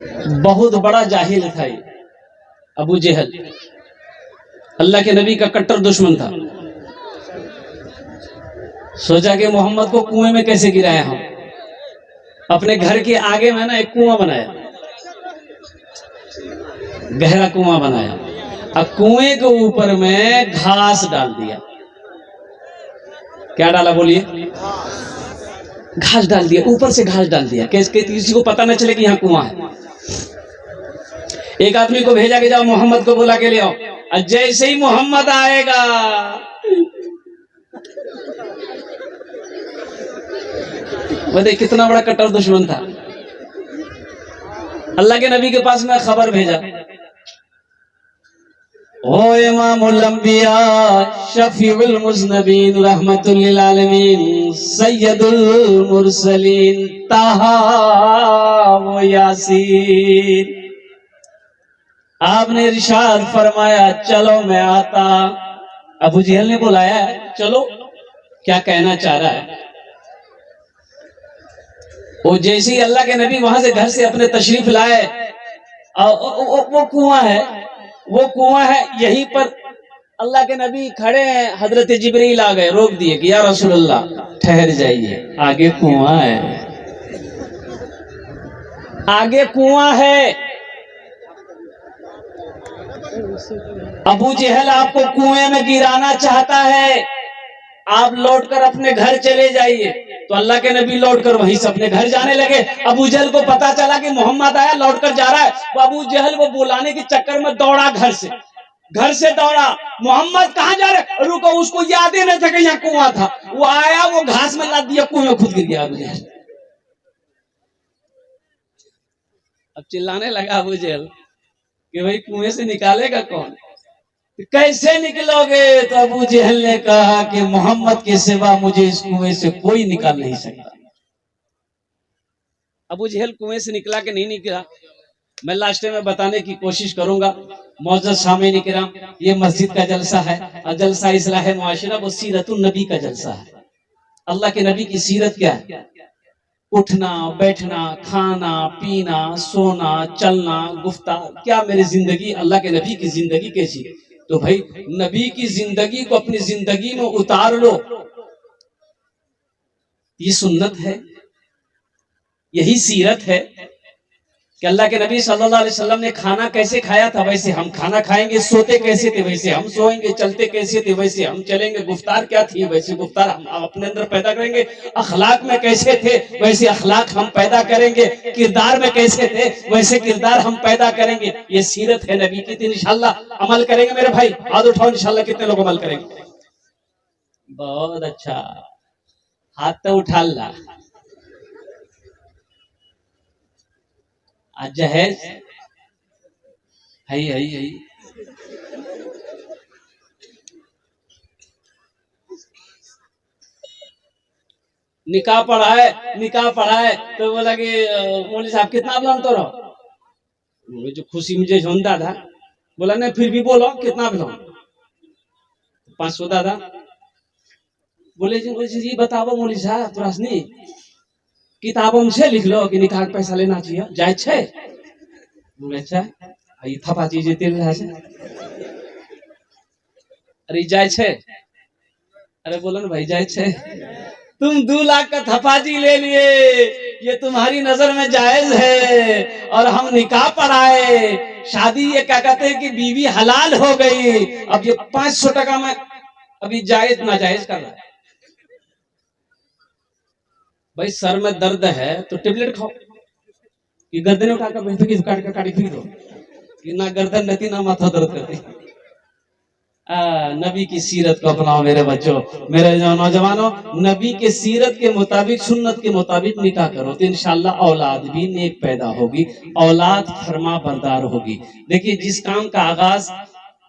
बहुत बड़ा जाहिल था ये अबू जहल, अल्लाह के नबी का कट्टर दुश्मन था। सोचा कि मोहम्मद को कुएं में कैसे गिराया हम। अपने घर के आगे में ना एक कुआं बनाया, गहरा कुआं बनाया, और कुएं के ऊपर में घास डाल दिया। क्या डाला बोलिए? घास डाल दिया, ऊपर से घास डाल दिया, किसी को पता न चले कि यहाँ कुआं है। एक आदमी को भेजा कि जाओ मोहम्मद को बुला के ले आओ, और जैसे ही मोहम्मद आएगा बोले कितना बड़ा कट्टर दुश्मन था। अल्लाह के नबी के पास में खबर भेजा, ओ इमामुल अंबिया शफीउल मुज़नबीन रहमतुल लिल आलमीन सय्यदुल मुरसलीन ताहा व यासीन, आपने इरशाद फरमाया चलो मैं आता। अबू जहल ने बुलाया, चलो क्या कहना चाह रहा है। वो जैसे ही अल्लाह के नबी वहां से घर से अपने तशरीफ लाए, वो कुआं है, वो कुआं है, यहीं पर अल्लाह के नबी खड़े हैं। हजरत जिब्रील आ गए, रोक दिए कि या रसूलल्लाह ठहर जाइए, आगे कुआं है, आगे कुआं है। अबू जहल आपको कुएं में गिराना चाहता है, आप लौटकर अपने घर चले जाइए। तो अल्लाह के नबी लौटकर वहीं से अपने घर जाने लगे। अबू जहल को पता चला कि मोहम्मद आया, लौटकर जा रहा है। वो अबू जहल वो बुलाने के चक्कर में दौड़ा, घर से दौड़ा, मोहम्मद कहाँ जा रहे, रुको, उसको याद ही नहीं था कि यहाँ कुआं था। वो आया, वो घास में लाद दिया, कुएं में खुद गिर गया अबू जहल। अब चिल्लाने लगा अबू जहल कि भाई कुएं से निकालेगा कौन, कैसे निकलोगे? तो अबू जहल ने कहा कि मोहम्मद के सिवा मुझे इस कुएं से कोई निकाल नहीं सकता। अबू जहल कुएं से निकला कि नहीं निकला, मैं लास्ट में बताने की कोशिश करूंगा। मौजूद सामईन किराम, ये मस्जिद का जलसा है, और जलसा इस्लाह मुआशरा वो सीरतुन नबी का जलसा है। अल्लाह के नबी की सीरत क्या है? उठना बैठना, खाना पीना, सोना चलना, गुफ्तार, क्या मेरी जिंदगी अल्लाह के नबी की जिंदगी कैसी है? तो भाई नबी की जिंदगी को अपनी जिंदगी में उतार लो, ये सुन्नत है, यही सीरत है कि अल्लाह के नबी सल्लल्लाहु अलैहि वसल्लम ने खाना कैसे खाया था वैसे हम खाना खाएंगे, सोते कैसे थे वैसे हम सोएंगे, चलते कैसे थे वैसे हम चलेंगे, गुफ्तार क्या थी वैसे गुफ्तार हम अपने अंदर पैदा करेंगे, अखलाक में कैसे थे वैसे अखलाक हम पैदा करेंगे, किरदार में कैसे थे वैसे किरदार हम पैदा करेंगे। ये सीरत है नबी की, तो इंशाल्लाह अमल करेंगे मेरे भाई। हाथ उठाओ, इंशाल्लाह कितने लोग अमल करेंगे? बहुत अच्छा, हाथ तो उठा ला। जहेज है निकाह पढ़ा है तो बोला कि मौलवी साहब कितना बिलोंग तो रहो, जो खुशी मुझे झोंदा था, बोला नहीं फिर भी बोलो कितना बिलोंग, 500 दादा। बोले जी बताओ मौलवी साहब थोड़ा सी किताबों से लिख लो कि निकाह पैसा लेना चाहिए, जाए छे? अच्छा थपा चीज अरे जाए छे, अरे बोलो ना भाई जाए छे। तुम 2 लाख का थपाजी ले लिए, ये तुम्हारी नजर में जायज है, और हम निकाह पढ़ाए, शादी ये क्या कहते हैं कि बीवी हलाल हो गई। अब ये 500 टका में अभी जायज नाजायज कर रहा है। भाई सर में दर्द है तो टेबलेट खाओ, कि गर्दन उठाकर काट फेंक दो, कि ना गर्दन रहती ना माथा दर्द करती। नबी की सीरत को अपनाओ मेरे बच्चों, मेरे नौजवानों, नबी के सीरत के मुताबिक, सुन्नत के मुताबिक निकाह करो तो इंशाल्लाह औलाद भी नेक पैदा होगी, औलाद फरमा बरदार होगी। देखिए जिस काम का आगाज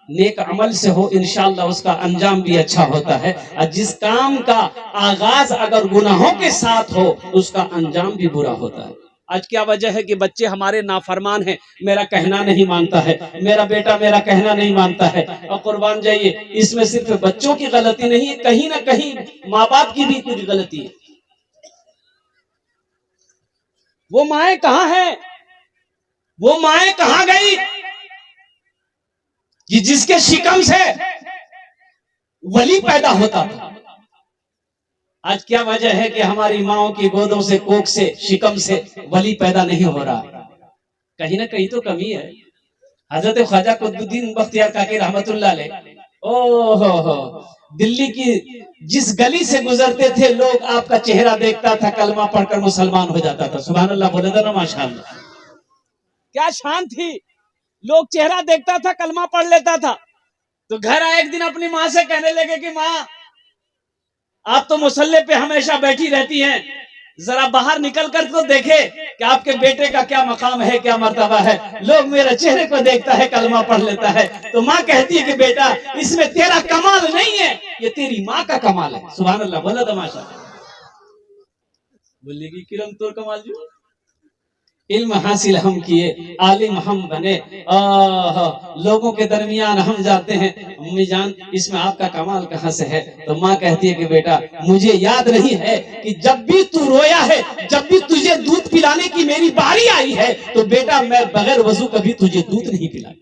नेक अमल से हो इंशाल्लाह उसका अंजाम भी अच्छा होता है, और जिस काम का आगाज अगर गुनाहों के साथ हो उसका अंजाम भी बुरा होता है। आज क्या वजह है कि बच्चे हमारे नाफरमान हैं, मेरा कहना नहीं मानता है, मेरा बेटा मेरा कहना नहीं मानता है। और कुर्बान जाइए, इसमें सिर्फ बच्चों की गलती नहीं है, कहीं ना कहीं माँ बाप की भी कुछ गलती है। वो माएँ कहाँ हैं वो माए कहां गई कि जिसके शिकम से वली पैदा होता था। आज क्या वजह है कि हमारी माओ की गोदों से, कोख से, शिकम से वली पैदा नहीं हो रहा? कहीं ना कहीं तो कमी है। हजरत ख्वाजा कुतुबुद्दीन बख्तियार काकी रहमतुल्लाह अलैह, ओहो, दिल्ली की जिस गली से गुजरते थे लोग, आपका चेहरा देखता था, कलमा पढ़कर मुसलमान हो जाता था। सुभान अल्लाह बोले था ना, माशाअल्लाह। क्या शान थी, लोग चेहरा देखता था, कलमा पढ़ लेता था। तो घर आए एक दिन अपनी माँ से कहने लगे कि माँ, आप तो मुसल्ले पे हमेशा बैठी रहती हैं, जरा बाहर निकल कर तो देखे कि आपके बेटे का क्या मकाम है, क्या मर्तबा है। लोग मेरे चेहरे को देखता है, कलमा पढ़ लेता है। तो माँ कहती है कि बेटा, इसमें तेरा कमाल नहीं है, ये तेरी माँ का कमाल है। सुभान अल्लाह बोला तमाशा। बोलेगी किरण तोर कमाल जो इल्म हासिल हम किए, आलिम हम बने, लोगों के दरमियान हम जाते हैं। अम्मी जान, इसमें आपका कमाल कहाँ से है? तो माँ कहती है कि बेटा, मुझे याद नहीं है कि जब भी तू रोया है, जब भी तुझे दूध पिलाने की मेरी बारी आई है, तो बेटा मैं बगैर वजू कभी तुझे दूध नहीं पिलाया।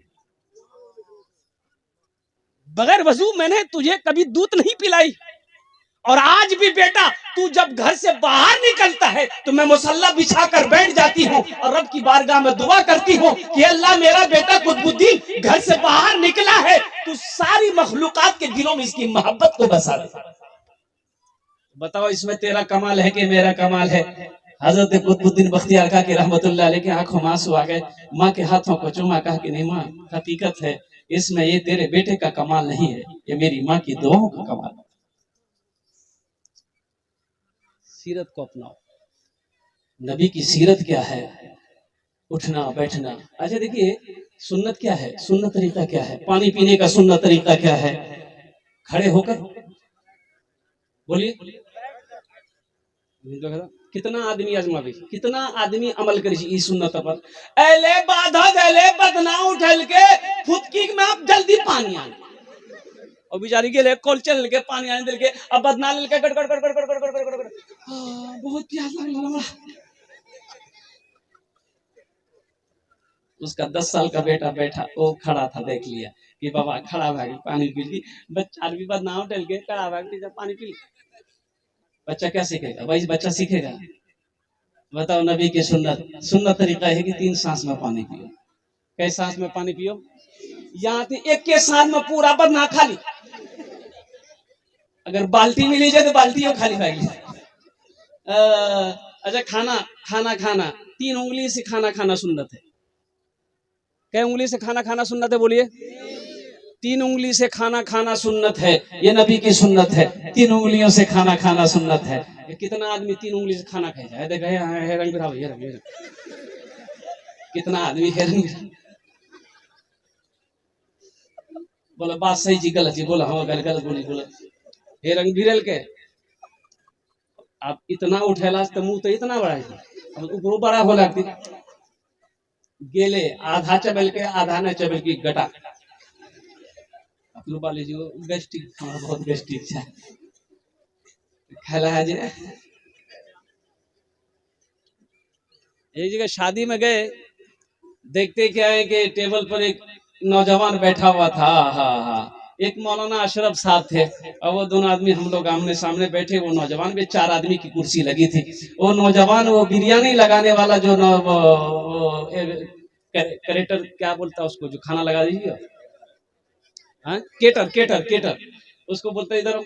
बगैर वजू मैंने तुझे कभी दूध नहीं पिलाई। और आज भी बेटा, तू जब घर से बाहर निकलता है तो मैं मुसल्ला बिछाकर बैठ जाती हूँ और रब की बारगाह में दुआ करती हूँ कि अल्लाह, मेरा बेटा कुतुबुद्दीन घर से बाहर निकला है, तू सारी मखलूकात के दिलों में इसकी मोहब्बत को बसा दे। बताओ, इसमें तेरा कमाल है कि मेरा कमाल है? हजरत कुतुबुद्दीन बख्तियार काकी रहमतुल्लाह अलैह की आंखों में आंसू आ गए। माँ के हाथों को चूमा, कहा कि नहीं माँ, हकीकत है, इसमें ये तेरे बेटे का कमाल नहीं है, ये मेरी माँ की दुआओं का कमाल है। सीरत को अपनाओ। नबी की सीरत क्या है? उठना बैठना। अच्छा देखिए, सुन्नत क्या है, सुन्नत तरीका क्या है? पानी पीने का सुन्नत तरीका क्या है? खड़े होकर बोलिए। कितना आदमी आजमावे, कितना आदमी अमल करे इस सुन्नत पर? एले बाधा देले बदना उठल के फुदकी में आप जल्दी पानी आने, और बेचारी के लिए कॉल चल के पानी आने दिल के, अब बदना ले के गड़ बहुत प्यास लग। उसका 10 साल का बेटा बैठा, वो खड़ा था, देख लिया कि बाबा खड़ा भाग पानी पी ली। बच्चा भी बदना उठल के खड़ा भाग पानी पी। बच्चा क्या सीखेगा भाई? बच्चा सीखेगा? बताओ, नबी की सुन्नत तरीका है कि 3 सांस में पानी पियो। कई सांस में पानी पियो? यहाँ थी एक के सांस में पूरा बदना खाली। अगर बाल्टी मिली जाए तो बाल्टी खाली भागी। अच्छा, खाना 3 उंगली से खाना खाना सुन्नत है। कई उंगली से खाना खाना सुन्नत है? बोलिए। 3 उंगली से खाना खाना सुन्नत है, ये नबी की सुन्नत है। 3 उंगलियों से खाना खाना सुन्नत है। कितना आदमी 3 उंगली से खाना खाए जाए? देखा है रंग बिरंग, ये रंग कितना आदमी है रंग बिरंग। बोला बात सही जी, गलत जी बोला, हाँ गलत बोली, बोला हे रंग बिरल के। आप इतना उठेला तो मुंह तो इतना बड़ा है, अब ऊपर बड़ा हो लगती गेले आधा चबल के, आधा न चबल की गटा अपने वाले जो गैस्ट्रिक, हाँ बहुत गैस्ट्रिक है खेला है जी। एक जगह शादी में गए, देखते क्या है कि टेबल पर एक नौजवान बैठा हुआ था। हाँ, एक मौलाना अशरफ साहब थे, और वो दोनों आदमी हम लोग आमने सामने बैठे। वो नौजवान भी 4 आदमी की कुर्सी लगी थी। वो नौजवान, वो बिरयानी लगाने वाला जो करेटर क्या बोलता है उसको, जो खाना लगा दीजिए, हाँ केटर उसको बोलते इधर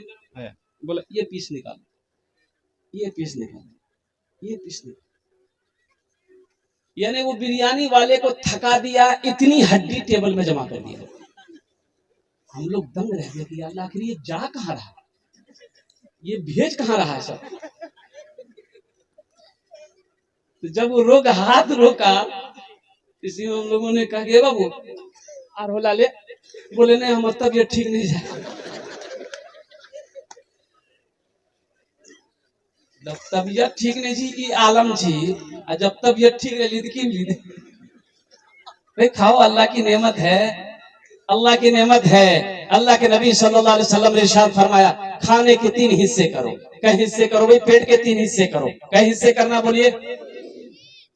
बोला ये पीस निकालो, ये पीस निकालो, ये पीस निकालो। यानी वो बिरयानी वाले को थका दिया, इतनी हड्डी टेबल में जमा कर दिया। हम लोग दंग रह गए कि अल्लाह आखिर ये जा कहाँ रहा, ये भेज कहाँ रहा है सब। तो जब वो रोक हाथ रोका, इसी में हम लोगों ने कहा कि बाबू आर होला ले, बोले नहीं हम तबियत ठीक नहीं जाए। जब तबियत ठीक नहीं जी ई आलम जी, जब तबियत ठीक रही तो क्यों ली भाई? खाओ, अल्लाह की नेमत है, अल्लाह की नेमत है। अल्लाह के नबी सल्लल्लाहु अलैहि वसल्लम ने इरशाद फरमाया, खाने के 3 हिस्से करो। कई हिस्से करो भाई? पेट के 3 हिस्से करो। कई हिस्से करना बोलिए?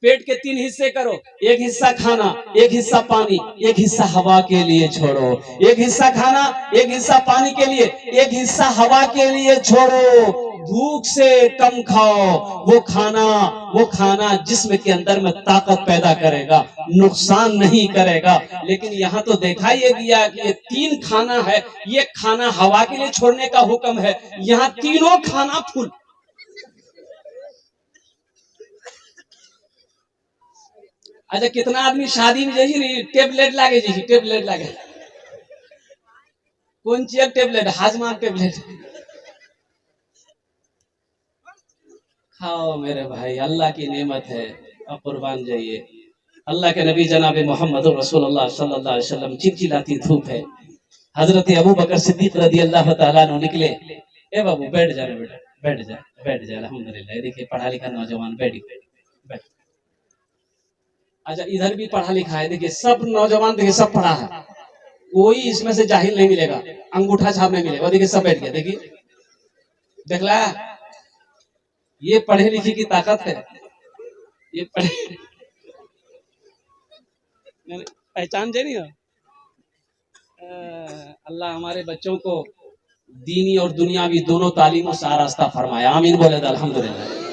पेट के 3 हिस्से करो, एक हिस्सा खाना, एक हिस्सा पानी, एक हिस्सा हवा के लिए छोड़ो। एक हिस्सा खाना, एक हिस्सा पानी के लिए, एक हिस्सा हवा के लिए छोड़ो। भूख से कम खाओ। वो खाना जिस्म के अंदर में ताकत पैदा करेगा, नुकसान नहीं करेगा। लेकिन यहाँ तो देखा ये गया कि ये 3 खाना है, ये खाना हवा के लिए छोड़ने का हुक्म है, यहाँ तीनों खाना फुल। अच्छा, कितना आदमी शादी में जाइए नहीं, टेबलेट लागे जी, टेबलेट लागे। कौन चीज टेबलेट? हाजमा टेबलेट खाओ मेरे भाई, अल्लाह की नेमत है, अब कुर्बान जाइए। अल्लाह के नबी जनाब मोहम्मद रसूलुल्लाह सल्लल्लाहु अलैहि वसल्लम चिलचिलाती धूप है, हजरत अबू बकर सिद्दीक रदी अल्लाह तआला अन्हु निकले। ए बाबू बैठ जा रे बेटा, बैठ जा, बैठ जा। अल्हम्दुलिल्लाह, देखिए पढ़ा लिखा नौजवान बैठ। अच्छा, इधर भी पढ़ा लिखा है, देखिए सब नौजवान, देखिए सब पढ़ा है, कोई इसमें से जाहिल नहीं मिलेगा, अंगूठा छाप नहीं मिलेगा। देखिए सब बैठ गया, देखिए देखला, ये पढ़े लिखे की ताकत है। ये पढ़े पहचान दे नहीं हो। अल्लाह हमारे बच्चों को दीनी और दुनियावी दोनों तालीमों से आरास्ता फरमाया। आमीन बोले तो अल्हम्दुलिल्लाह।